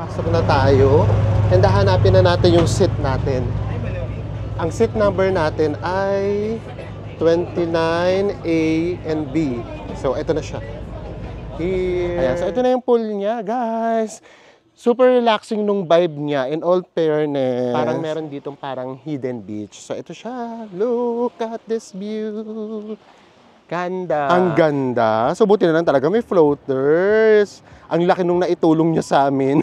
Pasok na tayo. And hahanapin na natin yung seat natin. Ang seat number natin ay 29A and B. So, ito na siya. Here. Ayan, so, ito na yung pool niya, guys. Super relaxing nung vibe niya. In all fairness, parang meron ditong parang hidden beach. So, ito siya. Look at this view. Ganda. Ang ganda. So, buti na lang talaga may floaters. Ang laki nung naitulong niya sa amin.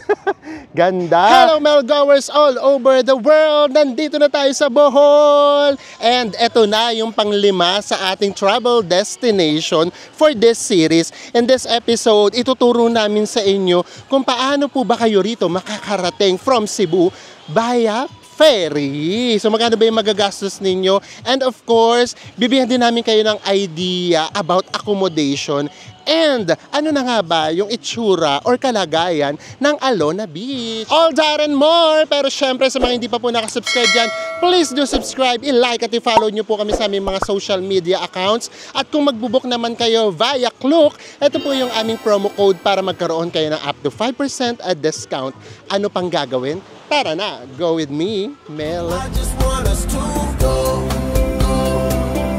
Ganda. Hello, Melgoers all over the world. Nandito na tayo sa Bohol. And eto na yung panglima sa ating travel destination for this series. In this episode, ituturo namin sa inyo kung paano po ba kayo rito makakarating from Cebu via ferry. So magkano ba yung magagastos ninyo? And of course, bibigyan din namin kayo ng idea about accommodation and ano na nga ba yung itsura or kalagayan ng Alona Beach. All that and more! Pero syempre sa mga hindi pa po nakasubscribe dyan, please do subscribe, i-like at i-follow nyo po kami sa aming mga social media accounts. At kung magbubuk naman kayo via Klook, ito po yung aming promo code para magkaroon kayo ng up to 5% at discount. Ano pang gagawin? Tara na, go with me, Mel. I just want us to go.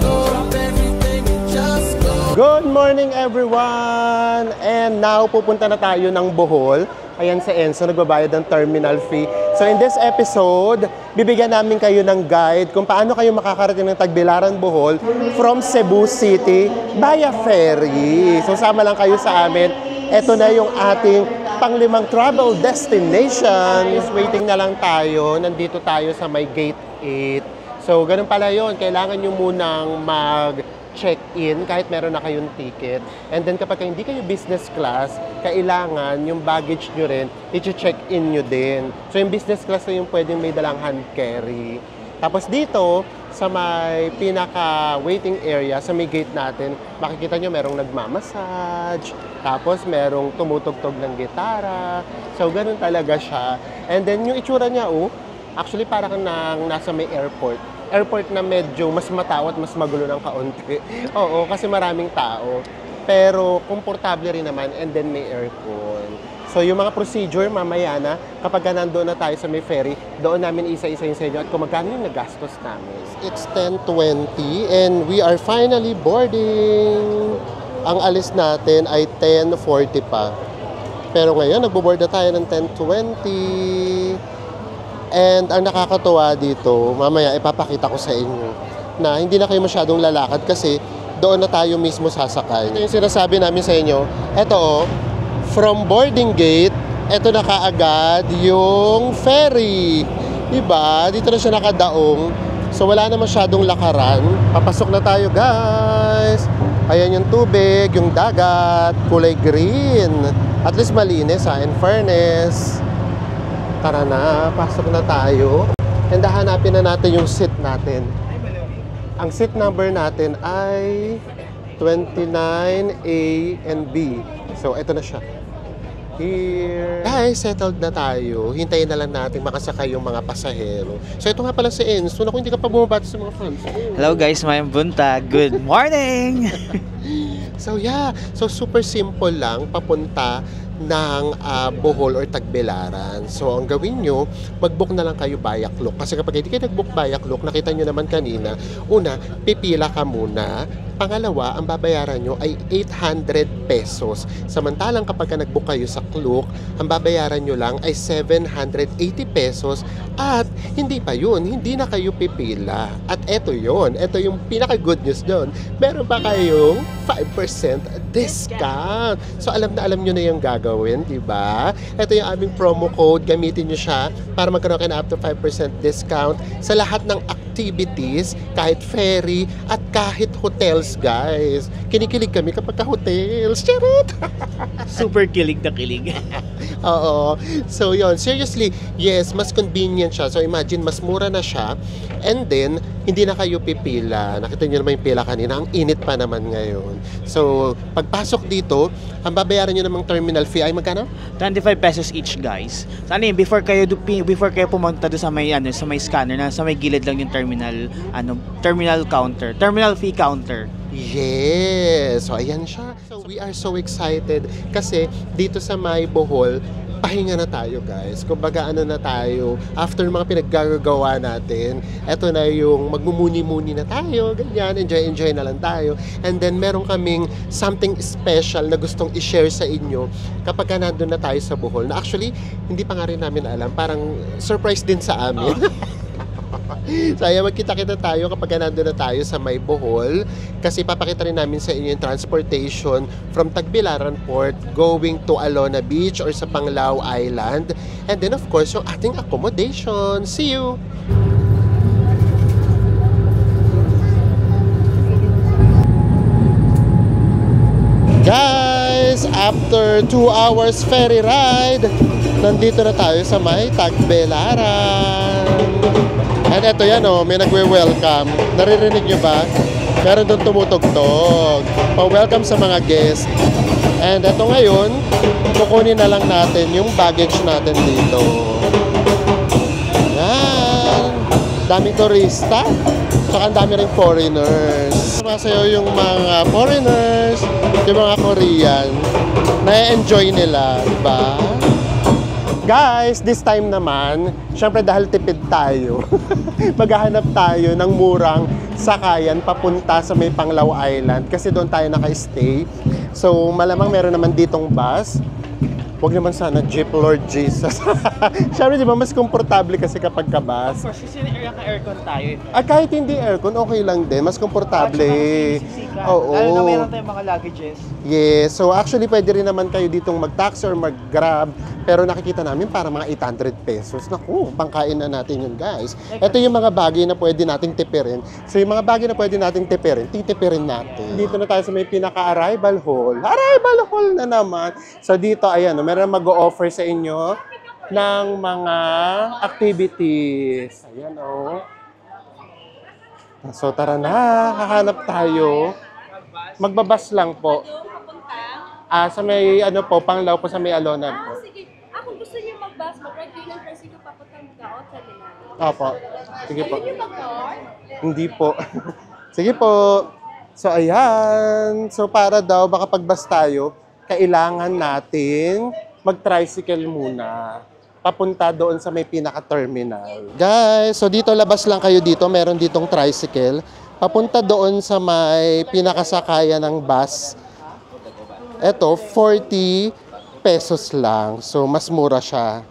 Drop everything and just go. Good morning everyone! And now, pupunta na tayo ng Bohol. Ayan si Enzo, nagbabayad ng terminal fee. So in this episode, bibigyan namin kayo ng guide kung paano kayo makakarating ng Tagbilaran, Bohol from Cebu City via ferry. So sama lang kayo sa amin. Ito na yung ating panglimang travel destination. Is waiting na lang tayo. Nandito tayo sa may gate 8. So, ganun pala yun. Kailangan nyo munang mag-check-in kahit meron na kayong ticket. And then kapag hindi kayo business class, kailangan yung baggage nyo rin, i-check-in nyo din. So, yung business class na yung pwedeng may dalang hand carry. Tapos dito, sa may pinaka-waiting area, sa may gate natin, makikita nyo merong nagmamassage, tapos merong tumutugtog ng gitara. So, ganun talaga siya. And then, yung itsura niya, actually parang nasa may airport. Airport na medyo mas matao at mas magulo ng kaunti. Oo, kasi maraming tao. Pero, komportable rin naman, and then may aircon. So, yung mga procedure, mamaya na, kapag nandoon na tayo sa may ferry, doon namin isa-isayin sa inyo at kung magkano yung nagastos namin. It's 10:20 and we are finally boarding. Ang alis natin ay 10:40 pa. Pero ngayon, nagbo-board na tayo ng 10:20. And ang nakakatuwa dito, mamaya ipapakita ko sa inyo, na hindi na kayo masyadong lalakad kasi doon na tayo mismo sasakay. Ito yung sinasabi namin sa inyo, eto from boarding gate, eto na kaagad yung ferry. Diba? Dito na siya nakadaong. So wala na masyadong lakaran. Papasok na tayo, guys. Ayan yung tubig, yung dagat, kulay green. At least malinis, in fairness. Tara na, pasok na tayo. And hahanapin na natin yung seat natin. Ang seat number natin ay 29A and B. So, ito na siya. Here. Guys, settled na tayo. Hintayin na lang natin makasakay yung mga pasahero. So, ito nga pala si Enzo. Naku, hindi ka pa bumabati sa mga fans. Hello guys, mayang buntag. Good morning! So, yeah. So, super simple lang papunta ng Bohol or Tagbilaran. So, ang gawin nyo, mag-book na lang kayo via Klook. Kasi kapag hindi kayo nag-book via Klook, nakita nyo naman kanina, una, pipila ka muna. Pangalawa, ang babayaran nyo ay 800 pesos. Samantalang kapag nag-book kayo sa Klook, ang babayaran nyo lang ay 780 pesos. At hindi pa yun, hindi na kayo pipila. At eto yun, eto yung pinaka-good news doon. Meron pa kayong 5% discount. So alam nyo na yung gagawin, di ba? Ito yung aming promo code, gamitin nyo siya para magkaroon kayo na up to 5% discount sa lahat ng activities, kahit ferry at kahit hotels, guys. Kinikilig kami kapag ka-hotels. Charot! Super kilig na kilig. Oo. So, yun. Seriously, yes, mas convenient siya. So, imagine, mas mura na siya. And then, hindi na kayo pipila. Nakita nyo naman yung pila kanina. Ang init pa naman ngayon. So, pagpasok dito, ang babayaran nyo namang terminal fee ay magkano? 25 pesos each, guys. So, ano yun, before kayo pumunta doon sa may scanner na sa may gilid lang yung terminal counter, terminal fee counter. Yes! So, ayan siya. So, we are so excited kasi dito sa may Bohol, pahinga na tayo guys. Kumbaga ano na tayo, after mga pinaggagawa natin, eto na yung magmumuni-muni na tayo, ganyan, enjoy na lang tayo. And then meron kaming something special na gustong i-share sa inyo kapag nandun na tayo sa Bohol. Na actually, hindi pa nga rin namin alam, parang surprise din sa amin. So ayan, magkita-kita tayo kapag nandun na tayo sa may Bohol kasi papakita rin namin sa inyo yung transportation from Tagbilaran Port going to Alona Beach or sa Panglao Island, and then of course yung ating accommodation. See you! Guys, after 2 hours ferry ride, nandito na tayo sa may Tagbilaran. And eto yan may nagwe-welcome. Naririnig nyo ba? Meron doon tumutugtog. Pa-welcome sa mga guests. And eto ngayon, kukunin na lang natin yung baggage natin dito. Yan. Daming turista. Tsaka ang dami rin foreigners. Masayo yung mga foreigners, yung mga Korean. Na-enjoy nila, diba? Guys, this time naman, syempre dahil tipid tayo, maghahanap tayo ng murang sakayan papunta sa may Panglao Island kasi doon tayo naka-stay. So, malamang meron naman ditong bus. Huwag naman sana jeep, Lord Jesus. Syempre, di ba, mas komportable kasi kapag ka-bus. Of course, kasi aircon tayo. Kahit hindi aircon, okay lang din. Mas komportable. Oo. Lalo na meron tayong mga luggages. Yes. So, actually, pwede rin naman kayo ditong mag-taxi or mag-grab. Pero nakikita namin para mga 800 pesos. Naku, pangkain na natin yun, guys. Ito yung mga bagay na pwede nating tipirin. So, yung mga bagay na pwede nating tipirin, titipirin natin. Dito na tayo sa may pinaka-arrival hall. Arrival hall na naman. So, dito, ayan, meron mag-o-offer sa inyo ng mga activities. Ayan, So, tara na. Hahanap tayo. Magbabas lang po. Sa may, Panglao po, sa may Alona po. Sige. Kung gusto niyo mag-bus, mag-ride kayo ng tricycle papuntang Gaot sa Linaro. Opo. Sige po. Ayun yung mag-car? Hindi po. Sige po. So, ayan. So, para daw makapag-bus tayo, kailangan natin mag-tricycle muna. Papunta doon sa may pinaka-terminal. Guys, so dito labas lang kayo dito. Meron ditong tricycle. Papunta doon sa may pinakasakayan ng bus. Ito, 40 pesos lang. So, mas mura siya.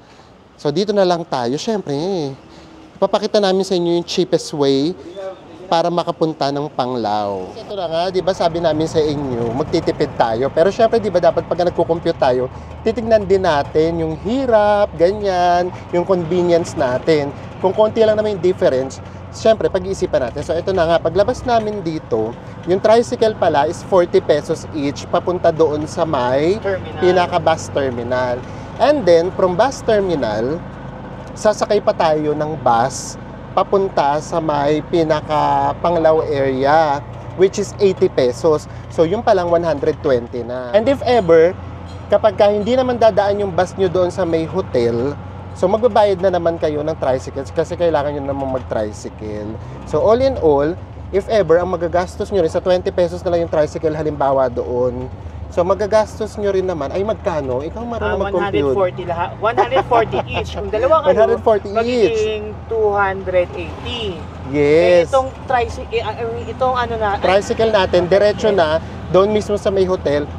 So, dito na lang tayo. Siyempre, ipapakita namin sa inyo yung cheapest way para makapunta ng Panglao. Ito na nga, di ba sabi namin sa inyo, magtitipid tayo. Pero syempre, di ba dapat pag nagko-compute tayo, titignan din natin yung hirap, ganyan, yung convenience natin. Kung konti lang naman yung difference, syempre, pag-iisipan natin. So, ito na nga, paglabas namin dito, yung tricycle pala is 40 pesos each, papunta doon sa may pinaka-bus terminal. And then, from bus terminal, sasakay pa tayo ng bus papunta sa may pinaka-Panglao area, which is 80 pesos. So, yung palang 120 na. And if ever, kapag hindi naman dadaan yung bus nyo doon sa may hotel, so magbabayad na naman kayo ng tricycles kasi kailangan nyo naman mag-tricycle. So, all in all, if ever, ang magagastos nyo rin sa 20 pesos na lang yung tricycle halimbawa doon. So, magagastos nyo rin naman, ay magkano? Ikaw marunong mag-compute. 140 lahat. 140 each. Kung dalawang 140 each. magiging 280. Yes. Itong tricycle, Tricycle natin, diretso na, doon mismo sa may hotel,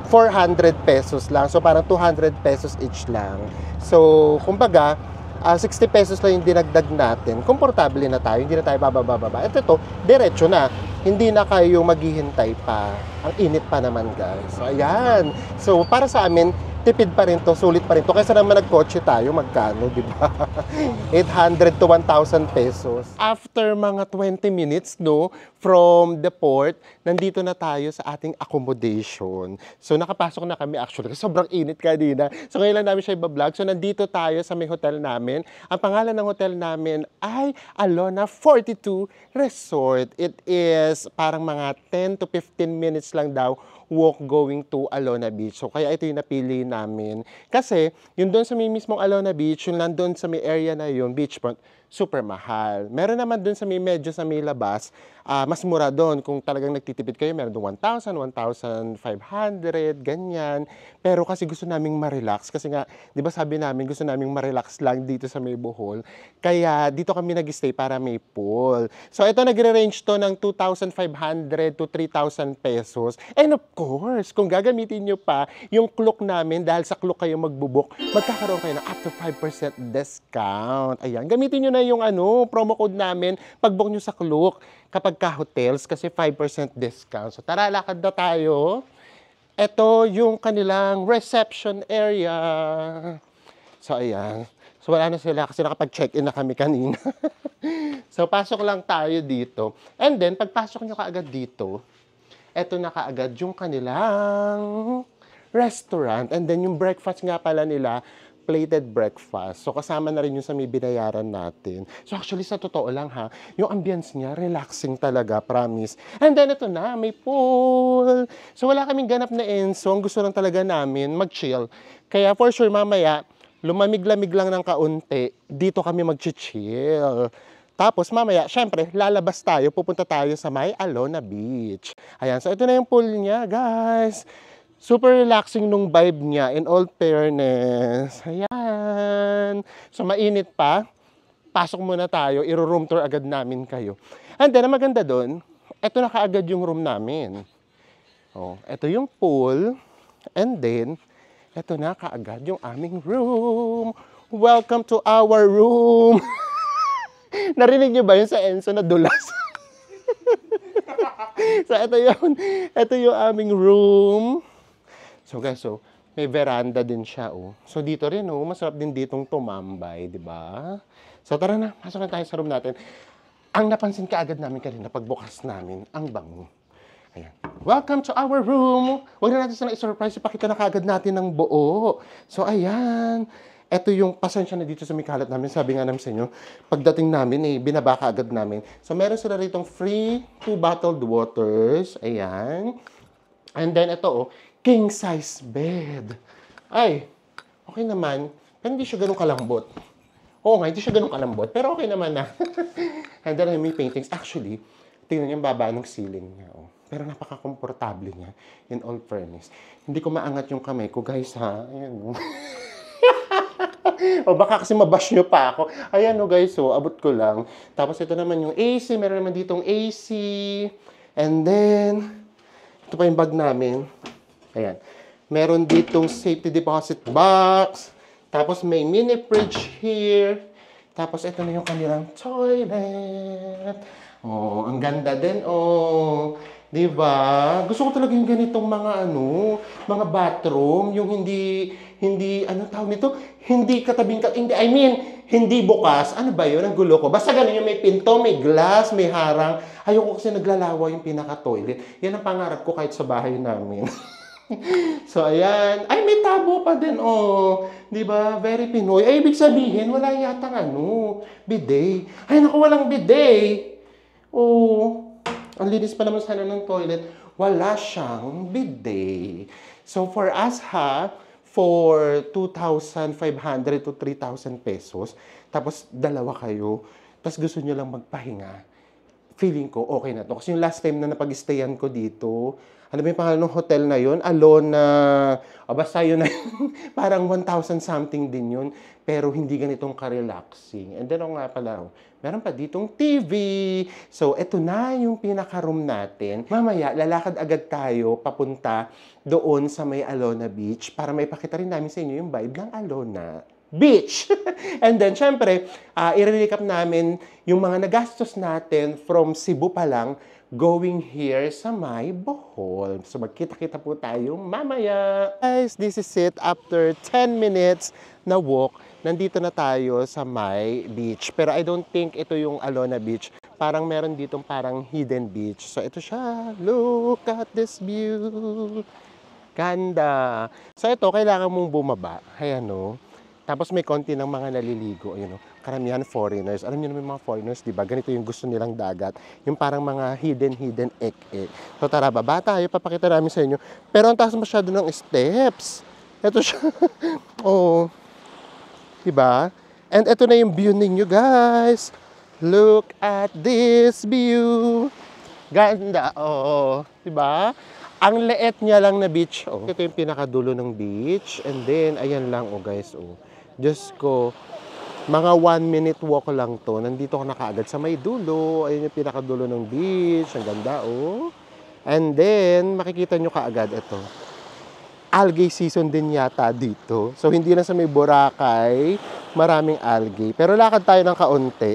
400 pesos lang. So, parang 200 pesos each lang. So, kumbaga, 60 pesos lang yung dinagdag natin. Komportable na tayo, hindi na tayo bababa. Ito, diretso na. Hindi na kayo maghihintay pa. Ang init pa naman, guys. So, ayan. So, para sa amin, tipid pa rin to, sulit pa rin to. Kaysa naman nagkotse tayo, magkano, di ba? 800 to 1,000 pesos. After mga 20 minutes, from the port, nandito na tayo sa ating accommodation. So, nakapasok na kami actually. Sobrang init kanina. So, ngayon lang namin siya ibablog. So, nandito tayo sa may hotel namin. Ang pangalan ng hotel namin ay Alona 42 Resort. It is parang mga 10 to 15 minutes lang daw walk going to Alona Beach. So, kaya ito yung napili namin. Kasi, yung doon sa may mismong Alona Beach, yung nandun sa may area na yun, beachfront, super mahal. Meron naman dun sa may medyo sa may labas, mas mura doon. Kung talagang nagtitipid kayo, meron doon 1,000, 1,500, ganyan. Pero kasi gusto naming ma-relax. Kasi nga, di ba sabi namin, gusto naming ma-relax lang dito sa may Bohol. Kaya dito kami nag-stay para may pool. So ito nagre-range to ng 2,500 to 3,000 pesos. And of course, kung gagamitin nyo pa yung Klook namin, dahil sa Klook kayo magbubuk, magkakaroon kayo ng up to 5% discount. Ayan, gamitin nyo na yung promo code namin pag-book nyo sa Klook kapag ka-hotels kasi 5% discount. So tara, lakad na tayo. Ito yung kanilang reception area. So ayan. So wala na sila kasi nakapag-check-in na kami kanina. So pasok lang tayo dito. And then pagpasok nyo kaagad dito, eto na kaagad yung kanilang restaurant. And then yung breakfast nga pala nila, plated breakfast. So, kasama na rin yung sa may binayaran natin. So, actually, sa totoo lang ha, yung ambience niya, relaxing talaga, promise. And then, ito na, may pool. So, wala kaming ganap na enso. Ang gusto lang talaga namin, mag-chill. Kaya, for sure, mamaya, lumamig-lamig lang ng kaunti, dito kami mag-chill. Tapos, mamaya, syempre, lalabas tayo, pupunta tayo sa may Alona Beach. Ayan, so ito na yung pool niya, guys. Super relaxing nung vibe niya, in all fairness. Ayan. So, mainit pa. Pasok muna tayo. Iro-room tour agad namin kayo. And then, ang maganda doon, ito na kaagad yung room namin. Oh, ito yung pool. And then, ito na kaagad yung aming room. Welcome to our room. Narinig niyo ba yun sa Enzo na dulas? So, ito yung aming room. So guys, may veranda din siya, So dito rin, masarap din ditong tumambay, di ba? So tara na, pasok na tayo sa room natin. Ang napansin kaagad namin kanina pagbukas namin, ang bango. Ayan. Welcome to our room. Huwag na natin silang i-surprise, ipakita na kaagad natin ng buo. So ayan, ito yung pasensya na dito sa may kalat namin. Sabi nga namin sa inyo, pagdating namin, binabaka agad namin. So meron sila ritong free 2 bottled waters. Ayan. And then ito, king size bed. Ay, okay naman. Pero hindi siya ganun kalambot. Oo nga, hindi siya ganun kalambot. Pero okay naman na. And then may paintings. Actually, tingnan niyo yung baba ng ceiling niya. Pero napaka-komportable niya. In all fairness. Hindi ko maangat yung kamay ko, guys, ha? Ayan. O baka kasi mabash nyo pa ako. Ayan, guys, abot ko lang. Tapos ito naman yung AC. Meron naman ditong AC. And then, ito pa yung bag namin. Ayan. Meron ditong safety deposit box. Tapos may mini fridge here. Tapos ito na yung kanilang toilet. Oh, ang ganda din, Diba? Gusto ko talaga yung ganitong mga bathroom, yung hindi, tawag nito? Hindi hindi bukas. Ano ba yun? Ang gulo ko. Basta ganun yung may pinto, may glass, may harang. Ayoko kasi naglalawa yung pinaka-toilet. Yan ang pangarap ko kahit sa bahay namin. So, ayan. Ay, may tabo pa din, Diba? Very Pinoy. Ay, ibig sabihin, wala yatang bidet. Ay, naku, walang bidet. Ang linis pa naman sana ng toilet. Wala siyang bidet. So, for us, for 2,500 to 3,000 pesos, tapos dalawa kayo, tapos gusto nyo lang magpahinga, feeling ko okay na to. Kasi yung last time na napag-stayan ko dito, ano ba yung pangalan ng hotel na yun? Alona, basta yun na parang 1,000 something din yun, pero hindi ganitong ka-relaxing. And then, nga pala, meron pa ditong TV. So, eto na yung pinaka-room natin. Mamaya, lalakad agad tayo papunta doon sa may Alona Beach para maipakita rin namin sa inyo yung vibe ng Alona Beach. And then, syempre, i-recap namin yung mga nagastos natin from Cebu pa lang going here sa may Bohol. So, magkita-kita po tayo mamaya. Guys, this is it. After 10 minutes na walk, nandito na tayo sa may beach. Pero I don't think ito yung Alona Beach. Parang meron ditong parang hidden beach. So, ito siya. Look at this view. Ganda. So, ito, kailangan mong bumaba. Ayan, Tapos may konti ng mga naliligo, karamihan foreigners. Alam niyo naman yung mga foreigners, di ba? Ganito yung gusto nilang dagat. Yung parang mga hidden ek-ek. So tara, baba tayo, papakita namin sa inyo. Pero ang taas masyado ng steps. Ito siya. Di ba? And ito na yung view ninyo, guys. Look at this view. Ganda, oh. Diba? Ang leet niya lang na beach, oh. Ito yung pinakadulo ng beach. And then, ayan lang, oh, guys, oh. Diyos ko, mga 1-minute walk lang to. Nandito ko na kaagad sa may dulo. Ayun yung pinakadulo ng beach. Ang ganda, oh. And then, makikita nyo kaagad ito. Algae season din yata dito. So, hindi na sa may Boracay, maraming algae. Pero lakad tayo ng kaunti.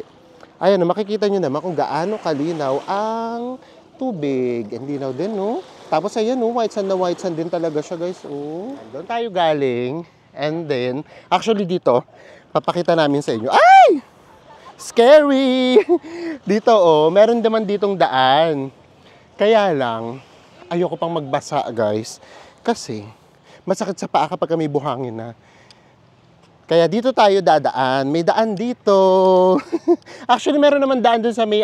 Ayan, makikita nyo naman kung gaano kalinaw ang tubig. Ang linaw din, no? Tapos, ayan, no? White sand na white sand din talaga siya, guys. Oh. Doon tayo galing. And then, actually dito, papakita namin sa inyo. Ay! Scary! Dito, oh, meron naman ditong daan. Kaya lang, ayoko pang magbasa, guys. Kasi, masakit sa paa kapag may buhangin na. Kaya dito tayo dadaan. May daan dito. Actually, meron naman daan dun sa may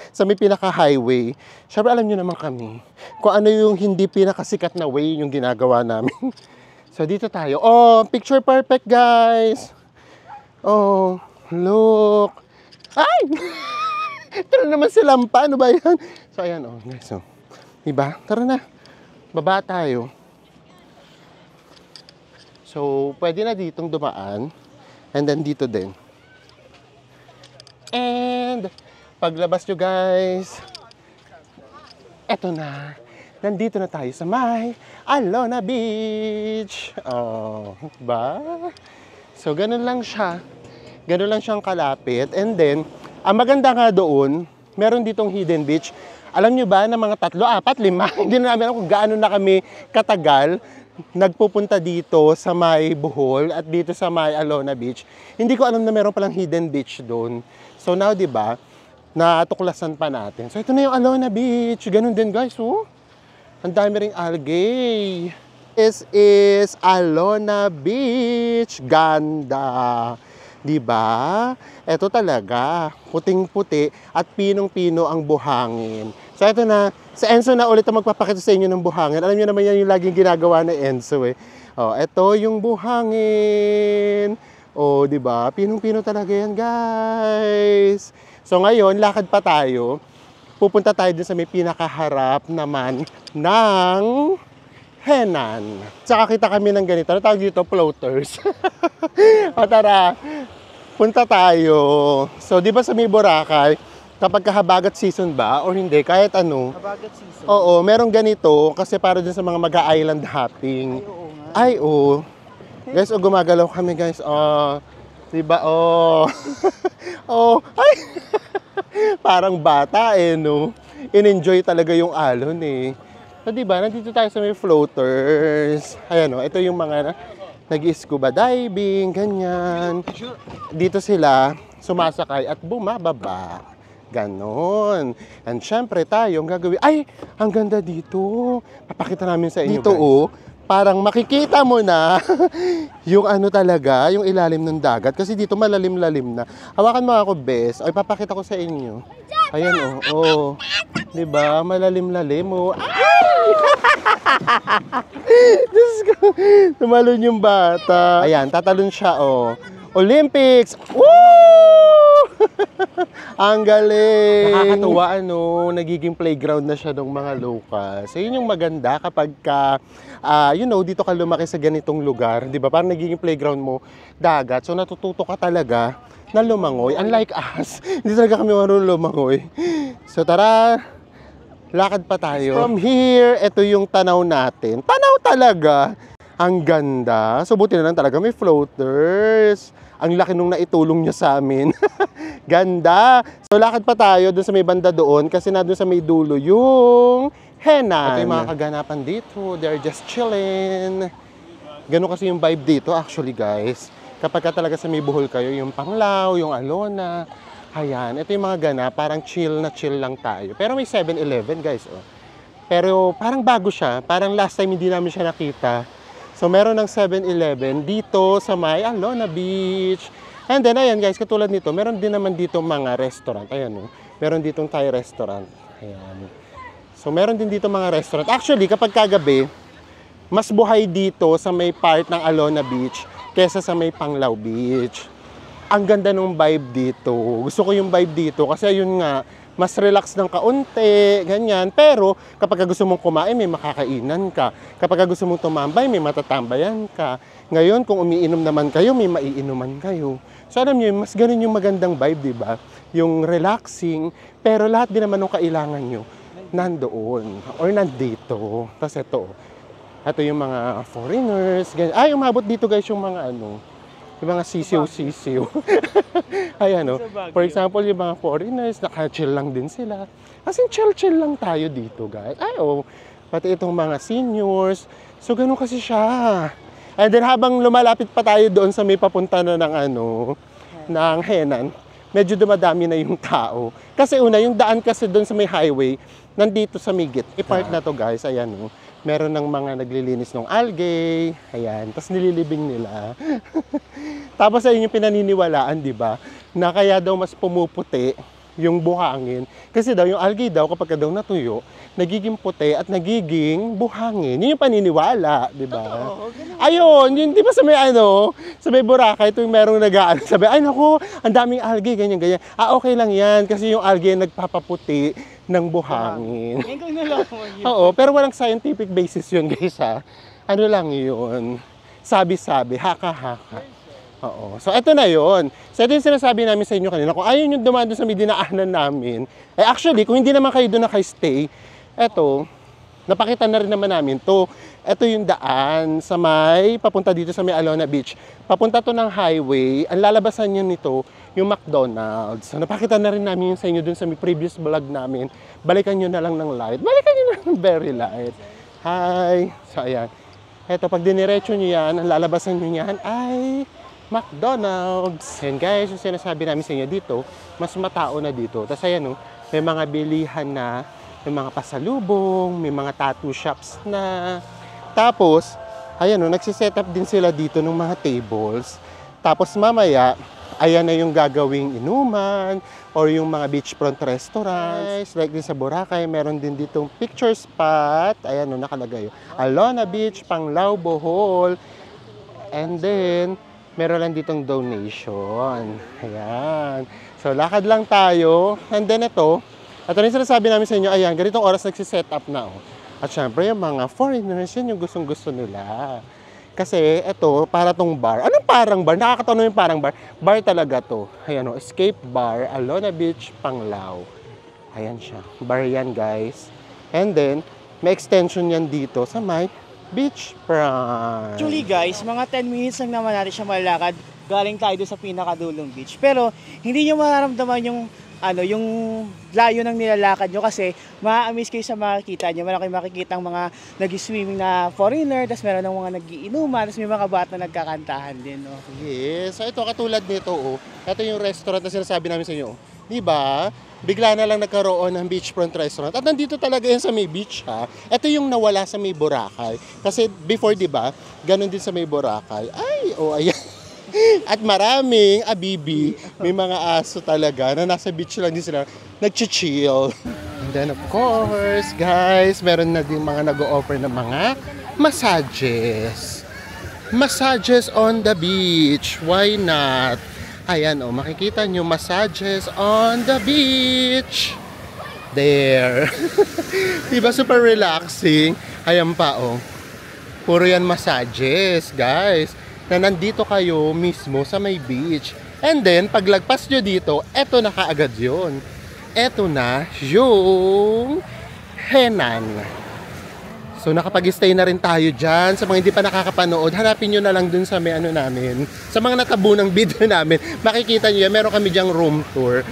sa may pinaka-highway. Siyempre, alam nyo naman kami kung ano yung hindi pinakasikat na way yung ginagawa namin. So, dito tayo. Oh, picture perfect, guys. Oh, look. Ay! Ito na naman si Lampa. Ano ba yan? So, ayan, oh, guys. Oh. Diba? Tara na. Baba tayo. So, pwede na ditong dumaan. And then, dito din. And, paglabas nyo, guys, eto na. Nandito na tayo sa may Alona Beach. Oh, ba? So, ganun lang siya. Ganun lang siyang kalapit. And then, ang maganda nga doon, meron ditong hidden beach. Alam nyo ba na mga 3, 4, 5, hindi na namin alam kung gaano na kami katagal nagpupunta dito sa may Bohol at dito sa may Alona Beach. Hindi ko alam na meron palang hidden beach doon. So now, di ba, natuklasan pa natin. So ito na yung Alona Beach. Ganun din, guys, oh. Ang dami ring algae. This is Alona Beach. Ganda. Di ba? Ito talaga, puting-puti at pinong-pino ang buhangin. So ito na, sa Enzo na ulit ang magpapakita sa inyo ng buhangin. Alam niyo naman yan yung laging ginagawa ni Enzo eh. Oh, ito yung buhangin. Oh, di ba? Pinong-pino talaga yan, guys. So ngayon, lakad pa tayo. Pupunta tayo din sa may pinakaharap naman ng Henan. Tsaka kita kami ng ganito. Ano tawag dito? Floaters. O tara, punta tayo. So, di ba sa may Boracay, kapag kahabagat season ba, or hindi, kahit ano. Habagat season. Oo, merong ganito, kasi para din sa mga mag-island hopping. Ay, oo. Guys, oh, gumagalaw kami, guys. Oh, di ba? Oh. Oh, ay. Parang bata eh, no? In-enjoy talaga yung alon eh. So, diba, nandito tayo sa may floaters. Ayan, o, ito yung mga nag-scuba diving, ganyan. Dito sila sumasakay at bumababa. Ganon. And syempre tayo, ang gagawin, ay, ang ganda dito. Papakita namin sa inyo, dito, guys. Oh, parang makikita mo na yung ano talaga, yung ilalim ng dagat. Kasi dito malalim-lalim na. Hawakan mo ako, bes. Ay, papakita ko sa inyo. Ayan, oh. Oh. Diba? Malalim-lalim, oh. Diyos ko. Tumalon yung bata. Ayan, tatalon siya, oh. Olympics! Woo! Ang galing! Nakakatuwa, ano, nagiging playground na siya ng mga locals. So, yun yung maganda kapag ka, you know, dito ka lumaki sa ganitong lugar. Di ba? Parang nagiging playground mo, dagat. So, natututo ka talaga na lumangoy. Unlike us, hindi talaga kami marunong lumangoy. So, tara! Lakad pa tayo. From here, ito yung tanaw natin. Tanaw talaga. Ang ganda. So, buti na lang talaga may floaters. Ang laki nung naitulong niya sa amin. Ganda. So, lakad pa tayo dun sa may banda doon kasi na dun sa may dulo yung Henan. Ito yung mga kaganapan dito. They're just chilling. Ganun kasi yung vibe dito actually, guys. Kapag ka talaga sa may Bohol kayo, yung Panglao, yung Alona. Ayan, ito yung mga ganap, parang chill na chill lang tayo. Pero may 7-Eleven, guys, oh. Pero parang bago siya, parang last time hindi namin siya nakita. So meron ng 7-Eleven dito sa may Alona Beach. And then, ayan guys, katulad nito, meron din naman dito mga restaurant. Ayan, oh. Meron ditong Thai restaurant. Ayan. So meron din dito mga restaurant. Actually, kapag kagabi, mas buhay dito sa may part ng Alona Beach kesa sa may Panglao Beach. ang ganda ng vibe dito. Gusto ko yung vibe dito kasi ayun nga, mas relax ng kaunti, ganyan. Pero kapag gusto mong kumain, may makakainan ka. Kapag gusto mong tumambay, may matatambayan ka. Ngayon, kung umiinom naman kayo, may maiinuman kayo. So alam nyo, mas ganun yung magandang vibe, di ba? Yung relaxing, pero lahat din naman ng kailangan nyo, nandoon or nandito. Tapos ito yung mga foreigners, ganyan. Ay, umabot dito guys yung mga yung mga sisiw-sisiw. Ay for example, yung mga foreigners, naka-chill lang din sila. Kasi chill-chill lang tayo dito guys. Ay pati itong mga seniors. So ganun kasi siya. And then habang lumalapit pa tayo doon sa may papunta na ng Henan, medyo dumadami na yung tao. Kasi yung daan kasi doon sa may highway, nandito sa Migit. I-part na to guys, ayan meron ng mga naglilinis ng algae, ayan, tapos nililibing nila. Tapos ayun yung pinaniniwalaan, di ba? Na kaya daw mas pumuputi yung buhangin. Kasi daw yung algae daw kapag daw natuyo, nagiging puti at nagiging buhangin. Yun yung paniniwala, di ba? Ayun, yun, di ba sa may sa may Boracay, ito yung merong sabi, ay naku, ang daming algae, ganyan. Okay lang yan, kasi yung algae nagpapaputi ng buhangin. Oo, pero walang scientific basis yun, guys, ha? Ano lang yun? Sabi-sabi, haka-haka. Oo. So, ito na yun. So, ito yung sinasabi namin sa inyo kanina. Kung ayaw nyo dumaan doon sa may dinaanan namin, actually, kung hindi naman kayo doon nakastay, eto, napakita na rin naman namin to. Ito yung daan sa papunta dito sa may Alona Beach. Papunta to ng highway. Ang lalabasan nyo nito, yung McDonald's. So, napakita na rin namin sa inyo dun sa may previous vlog namin. Balikan nyo na lang ng light. Balikan nyo na lang ng very light. Hi! So, ayan. Eto, pag diniretso nyo yan, ang lalabasan nyo yan ay McDonald's. And guys, yung sinasabi namin sa inyo dito, mas matao na dito. Tapos ayan, may mga bilihan na, may mga pasalubong, may mga tattoo shops na. Tapos, ayan nagsiset up din sila dito ng mga tables. Tapos mamaya, ayan na yung gagawing inuman or yung mga beachfront restaurants. Like din sa Boracay, meron din ditong picture spot. Ayan nakalagay. Alona Beach, Panglao, Bohol. And then, meron lang ditong donation. Ayan. So, lakad lang tayo. And then ito rin sinasabi namin sa inyo, ayan, ganitong oras nagsiset up na. At syempre, yung mga foreigners, yun yung gustong-gusto nila. Kasi ito, para tong bar. Anong parang bar? Nakakatawa yung parang bar. Bar talaga to. Ayan Escape Bar, Alona Beach, Panglao. Ayan siya. Bar yan, guys. And then, may extension yan dito sa may beachfront. Actually guys, mga 10 minutes lang naman natin siya malakad. Galing tayo doon sa pinakadulong beach. Pero hindi nyo mararamdaman yung layo ng nilalakad nyo kasi ma-amaze kayo sa makikita nyo. Meron kayo makikita ang mga nag-swimming na foreigner, tapos meron ng mga nag-iinuman, tapos may mga bata na nagkakantahan din. Yes. So ito katulad nito, ito yung restaurant na sinasabi namin sa inyo. Diba? Bigla na lang nagkaroon ng beachfront restaurant. At nandito talaga yan sa may beach, ha. Ito yung nawala sa may Boracay. Kasi before, diba, ganun din sa may Boracay. Ayan. At maraming abibi, may mga aso talaga na nasa beach lang din sila, nag-chill. And then of course, guys, meron na din mga nag-o-offer ng mga massages. Massages on the beach. Why not? Ayan makikita nyo, massages on the beach. There. Diba super relaxing? Ayan pa puro yan massages, guys. Na nandito kayo mismo sa may beach. And then, paglagpas nyo dito, eto na kaagad yun. Eto na yung Henan. So, nakapag-stay na rin tayo dyan. Sa mga hindi pa nakakapanood, hanapin nyo na lang dun sa may namin. Sa mga natabo ng video namin, makikita nyo yan. Meron kami dyang room tour.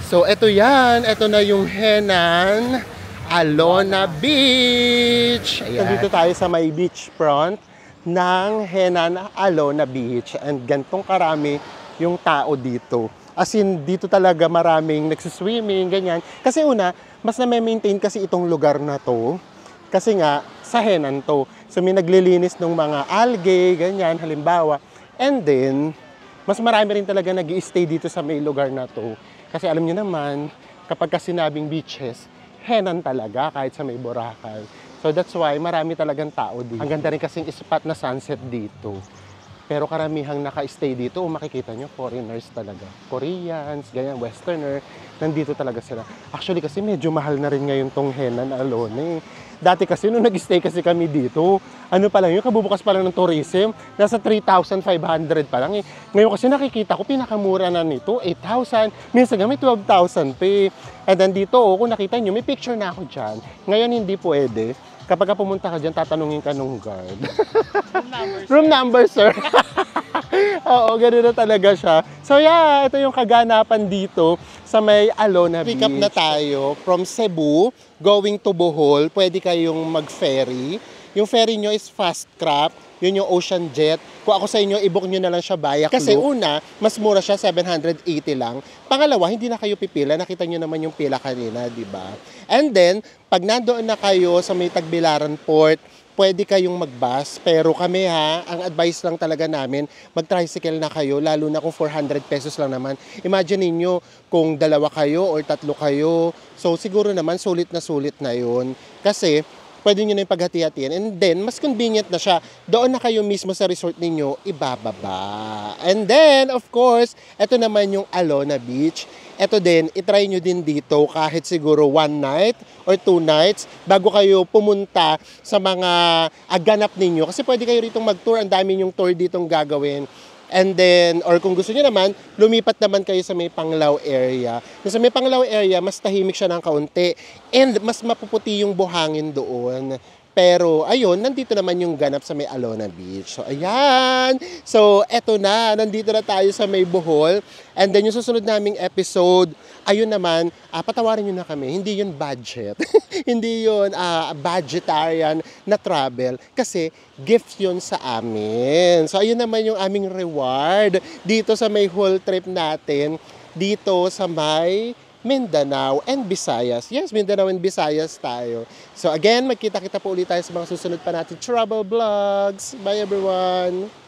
So, eto yan. Eto na yung Henan Alona Beach. Ayan. So, dito tayo sa may beachfront ng Henan Alona Beach. And gantong karami yung tao dito. As in, dito talaga maraming nagsiswimming, ganyan. Kasi mas na-maintain kasi itong lugar na to. Kasi nga, sa Henan to. So, may naglilinis ng mga algae, ganyan, halimbawa. And then, mas marami rin talaga nag-i-stay dito sa may lugar na to. Kasi alam niyo naman, kapag sinabing beaches, Henan talaga, kahit sa may Boracay. So, that's why marami talagang tao dito. Ang ganda rin kasing spot na sunset dito. Pero karamihang naka-stay dito, makikita nyo, foreigners talaga. Koreans, ganyan, westerner, nandito talaga sila. Actually kasi medyo mahal na rin ngayon tong Henan alone. Dati kasi nung nag-stay kasi kami dito, ano pa lang yun, kabubukas pa lang ng tourism, nasa 3,500 pa lang. Ngayon kasi nakikita ko, pinakamura na nito, 8,000, minsan nga may 12,000 pa. And then dito, kung nakita nyo, may picture na ako dyan. Ngayon hindi pwede. Kapag pumunta ka dyan, tatanungin ka nung guard. Room number, sir. Oo, gano'n na talaga siya. So yeah, ito yung kaganapan dito sa may Alona Beach. Pick up na tayo from Cebu, going to Bohol. Pwede kayong mag-ferry. Yung ferry nyo is fast craft. Yun yung Ocean Jet. Kung ako sa inyo, i-book nyo na lang siya via Klook. Kasi una, mas mura siya, 780 lang. Pangalawa, hindi na kayo pipila. Nakita nyo naman yung pila kanina, di ba? And then, pag nandoon na kayo sa may Tagbilaran Port, pwede kayong mag-bus. Pero kami ang advice lang talaga namin, mag-tricycle na kayo, lalo na kung 400 pesos lang naman. Imagine niyo kung 2 kayo or 3 kayo. So, siguro naman, sulit na yun. Kasi, pwede nyo na yung paghati-hatian. And then, mas convenient na siya. Doon na kayo mismo sa resort ninyo, ibababa. And then, of course, ito naman yung Alona Beach. Ito din, itry nyo din dito kahit siguro 1 night or 2 nights bago kayo pumunta sa mga ganap ninyo. Kasi pwede kayo rito mag-tour. Ang dami yung tour ditong gagawin. And then, or kung gusto niyo naman, lumipat naman kayo sa may Panglao area. Sa may Panglao area, mas tahimik siya ng kaunti. And mas mapuputi yung buhangin doon. Pero, ayun, nandito naman yung ganap sa may Alona Beach. So, ayan. So, eto na. Nandito na tayo sa may Bohol. And then, yung susunod naming episode, ayun naman, patawarin nyo na kami. Hindi yun budget. Hindi yun budgetarian na travel. Kasi, gift yun sa amin. So, ayun naman yung aming reward dito sa may whole trip natin. Dito sa may Mindanao and Visayas. Yes, Mindanao and Visayas tayo. So again, magkita-kita po ulit tayo sa mga susunod pa natin travel vlogs. Bye everyone!